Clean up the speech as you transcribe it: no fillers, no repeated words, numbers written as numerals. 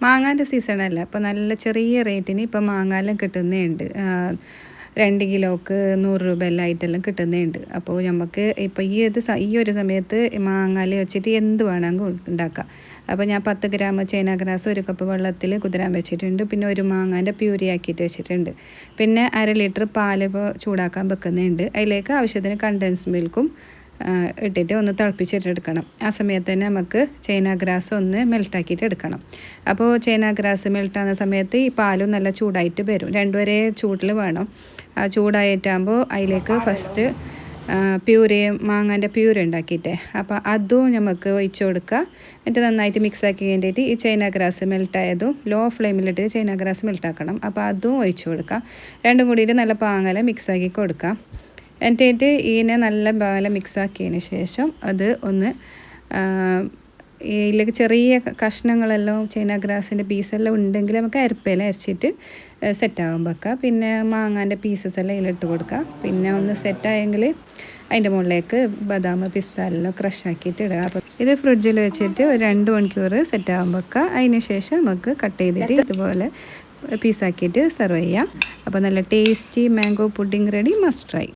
മാങ്ങാൻ്റെ സീസണല്ല. അപ്പോൾ നല്ല ചെറിയ റേറ്റിന് ഇപ്പോൾ മാങ്ങാല്ലാം കിട്ടുന്നുണ്ട്. 2 കിലോക്ക് 100 രൂപ എല്ലാം ആയിട്ടെല്ലാം കിട്ടുന്നുണ്ട്. അപ്പോൾ നമുക്ക് ഇപ്പോൾ ഈ ഒരു സമയത്ത് മാങ്ങാൽ വെച്ചിട്ട് എന്ത് വേണമെങ്കിൽ ഉണ്ടാക്കാം. അപ്പോൾ ഞാൻ 10 ഗ്രാം ചൈന ഗ്രാസ് 1 കപ്പ് വെള്ളത്തിൽ കുതിരാൻ വെച്ചിട്ടുണ്ട്. പിന്നെ ഒരു മാങ്ങാൻ്റെ പ്യൂരി ആക്കിയിട്ട് വെച്ചിട്ടുണ്ട്. പിന്നെ 1/2 ലിറ്റർ പാൽ ഇപ്പോൾ ചൂടാക്കാൻ വെക്കുന്നുണ്ട്. അതിലേക്ക് ആവശ്യത്തിന് കണ്ടൻസ് മിൽക്കും ഇട്ടിട്ട് ഒന്ന് തിളപ്പിച്ചിട്ടെടുക്കണം. ആ സമയത്ത് തന്നെ നമുക്ക് ചൈന ഗ്രാസ് ഒന്ന് മെൽട്ടാക്കിയിട്ട് എടുക്കണം. അപ്പോൾ ചൈന ഗ്രാസ് മെൽട്ടാകുന്ന സമയത്ത് ഈ പാലും നല്ല ചൂടായിട്ട് വരും. 2 വരെ ചൂടിൽ വേണം. ആ ചൂടായിട്ടാകുമ്പോൾ അതിലേക്ക് ഫസ്റ്റ് പ്യൂരി മാങ്ങാൻ്റെ പ്യൂരി ഉണ്ടാക്കിയിട്ടേ അപ്പോൾ അതും നമുക്ക് ഒഴിച്ച് കൊടുക്കുക. എന്നിട്ട് നന്നായിട്ട് മിക്സാക്കി കഴിഞ്ഞിട്ട് ഈ ചൈന ഗ്രാസ് മെൽട്ടായതും ലോ ഫ്ലെയിമിലിട്ട് ചൈന ഗ്രാസ് മെൽട്ടാക്കണം. അപ്പോൾ അതും ഒഴിച്ച് കൊടുക്കാം. രണ്ടും കൂടിയിട്ട് നല്ല പാങ്ങല മിക്സാക്കി കൊടുക്കാം. എന്നിട്ട് ഇതിനെ നല്ല പാല മിക്സാക്കിയതിന് ശേഷം അത് ഒന്ന് ഇതിലേക്ക് ചെറിയ കഷ്ണങ്ങളെല്ലാം ചൈന ഗ്രാസിൻ്റെ പീസെല്ലാം ഉണ്ടെങ്കിൽ നമുക്ക് അരിപ്പയിൽ അരച്ചിട്ട് സെറ്റാകാൻ വെക്കാം. പിന്നെ മാങ്ങാൻ്റെ പീസസ് എല്ലാം ഇതിലിട്ട് കൊടുക്കുക. പിന്നെ ഒന്ന് സെറ്റായെങ്കിൽ അതിൻ്റെ മുകളിലേക്ക് ബദാം പിസ്ത എല്ലാം ക്രഷാക്കിയിട്ട് ഇടുക. അപ്പോൾ ഇത് ഫ്രിഡ്ജിൽ വെച്ചിട്ട് ഒരു 2 മണിക്കൂർ സെറ്റാകാൻ വെക്കുക. അതിന് ശേഷം നമുക്ക് കട്ട് ചെയ്തിട്ട് ഇതുപോലെ പീസാക്കിയിട്ട് സെർവ് ചെയ്യാം. അപ്പോൾ നല്ല tasty mango pudding ready, must try.